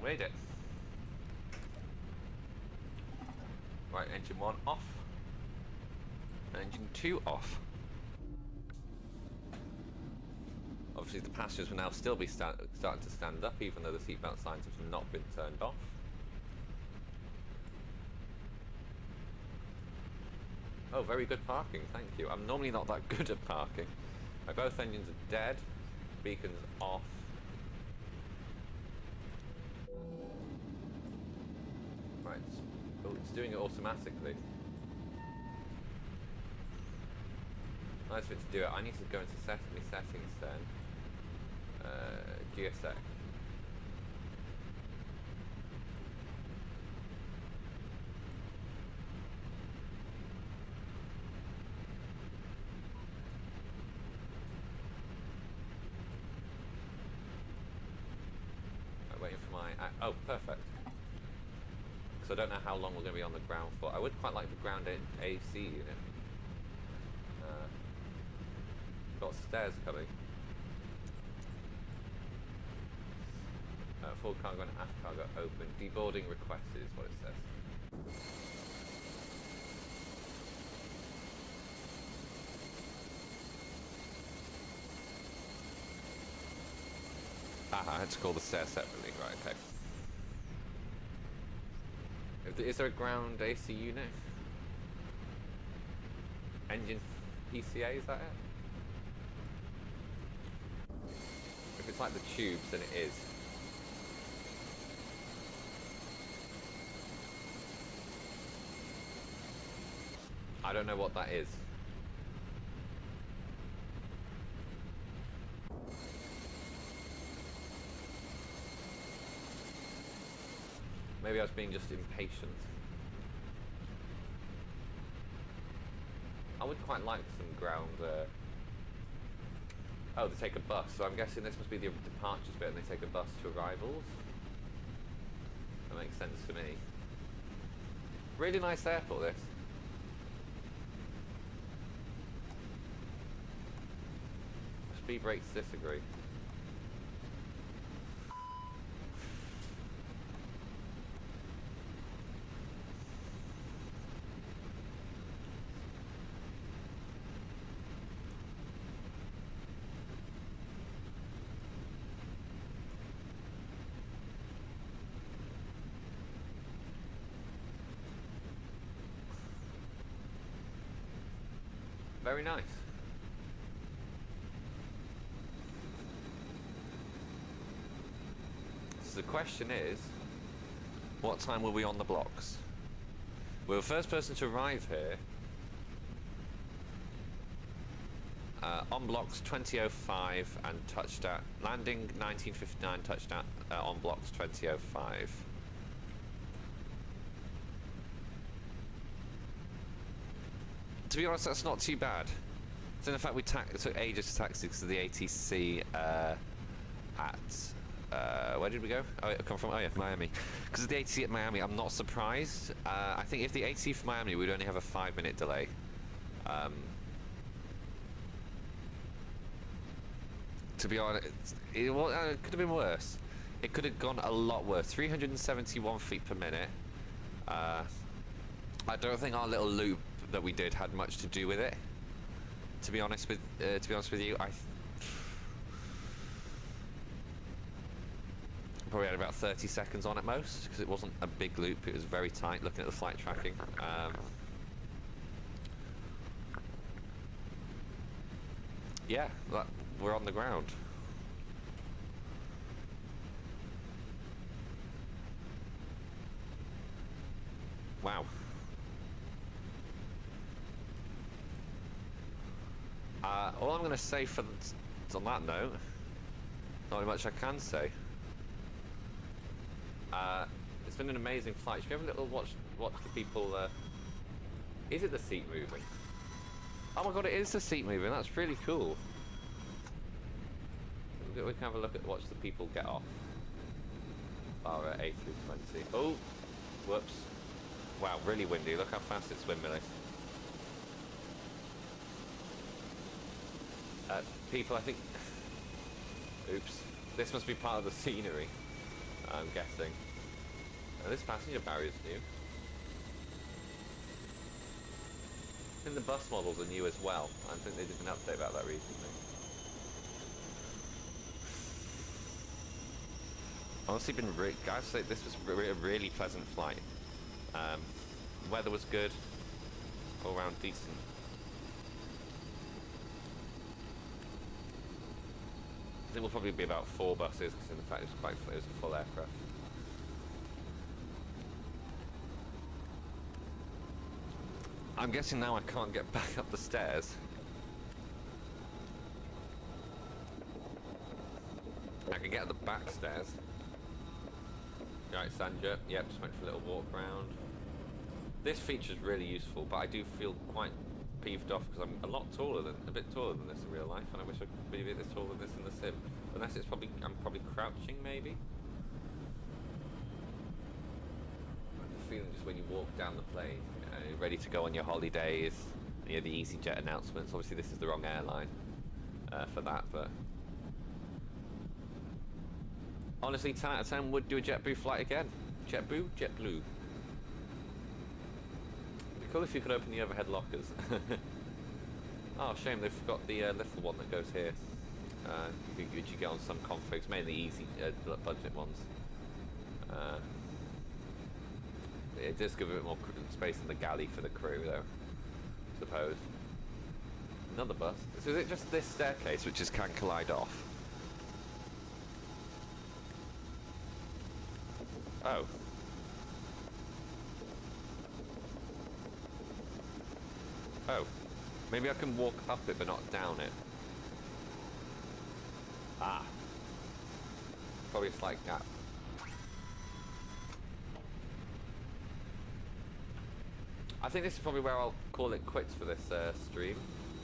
Made it. Right, engine 1 off. Engine 2 off. Obviously the passengers will now still be starting to stand up, even though the seatbelt signs have not been turned off. Oh, very good parking, thank you. I'm normally not that good at parking. Both engines are dead, beacons off. Right, oh, it's doing it automatically. Nice of it to do it. I need to go into settings then. GSX. Waiting for my... oh, perfect. So I don't know how long we're going to be on the ground for. I would quite like the ground AC unit. Got stairs coming. Full cargo and aft cargo open. Deboarding requested is what it says. Aha, I had to call the stairs separately. Right, okay. Is there a ground AC unit? Engine PCA, is that it? If it's like the tubes, then it is. I don't know what that is. Maybe I was being just impatient. I would quite like some ground... Oh, they take a bus, so I'm guessing this must be the departures bit and they take a bus to arrivals. That makes sense to me. Really nice airport, this. Speed brakes disagree. Very nice. So the question is, what time will we on the blocks? We're the first person to arrive here. On blocks 20:05 and touchdown. Landing 19:59, touchdown on blocks 20:05. To be honest, that's not too bad. So in fact, it took ages to taxi because of the ATC at where did we go? Oh, it come from. Oh yeah, Miami. Because of the ATC at Miami, I'm not surprised. I think if the ATC from Miami, we'd only have a 5-minute delay. To be honest, it could have been worse. It could have gone a lot worse. 371 feet per minute. I don't think our little loop that we did had much to do with it. To be honest with you, I probably had about 30 seconds on at most because it wasn't a big loop. It was very tight. Looking at the flight tracking. Yeah, we're on the ground. Wow. All I'm going to say on that note, not much I can say. It's been an amazing flight. Should we have a little watch the people? Is it the seat moving? Oh my god, it is the seat moving. That's really cool. We can have a look at watch the people get off. Our A320. Oh, whoops! Wow, really windy. Look how fast it's windmilling. People, I think... Oops. This must be part of the scenery. I'm guessing. And this passenger barrier is new. I think the bus models are new as well. I think they did an update about that recently. Honestly, guys, say this was a really pleasant flight. Weather was good, all around decent. I think we'll probably be about 4 buses because in fact it was a full aircraft. I'm guessing now I can't get back up the stairs. I can get up the back stairs. Right, Sanja. Yep, just went for a little walk round. This feature is really useful, but I do feel quite peeved off because I'm a bit taller than this in real life, and I wish I could be a bit this taller than this in the sim. Unless I'm probably crouching, maybe. The feeling just when you walk down the plane, you're ready to go on your holidays, and you hear the EasyJet announcements. Obviously, this is the wrong airline for that, but honestly, 10 out of 10 would do a JetBlue flight again. JetBlue? JetBlue. It'd be cool if you could open the overhead lockers. Oh, shame they've got the little one that goes here. Which you get on some configs, mainly easy budget ones. It does give a bit more space in the galley for the crew, though. I suppose. Another bus. So is it just this staircase which can collide off? Oh. Oh. Maybe I can walk up it but not down it. Ah. Probably a slight gap. I think this is probably where I'll call it quits for this stream.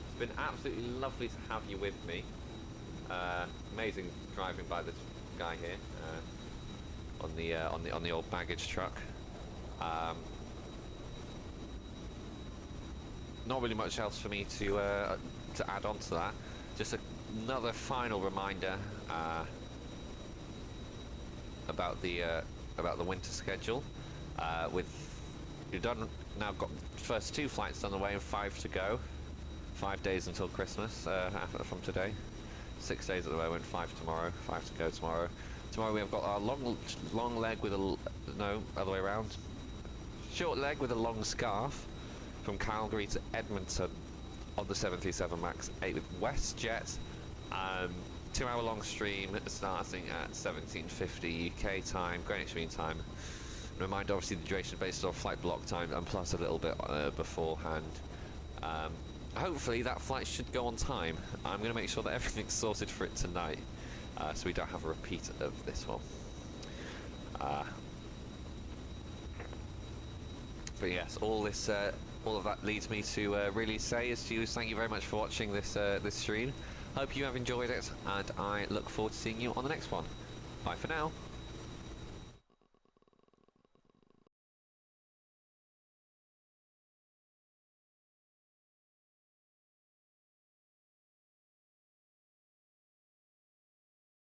It's been absolutely lovely to have you with me. Amazing driving by this guy here on the old baggage truck. Not really much else for me to add on to that. Just another final reminder about the winter schedule. You've now got the first 2 flights on the way and 5 to go. 5 days until Christmas from today. 6 days at the moment, 5 tomorrow, 5 to go tomorrow. Tomorrow we have got our long leg with other way around. Short leg with a long scarf from Calgary to Edmonton on the 737 MAX 8 with WestJet. 2-hour long stream starting at 17:50 UK time, Greenwich Mean Time. Reminder, obviously the duration based on flight block time and plus a little bit beforehand. Hopefully that flight should go on time. I'm going to make sure that everything's sorted for it tonight, so we don't have a repeat of this one. But yes, all of that leads me to really say is to you, thank you very much for watching this stream. Hope you have enjoyed it, and I look forward to seeing you on the next one. Bye for now.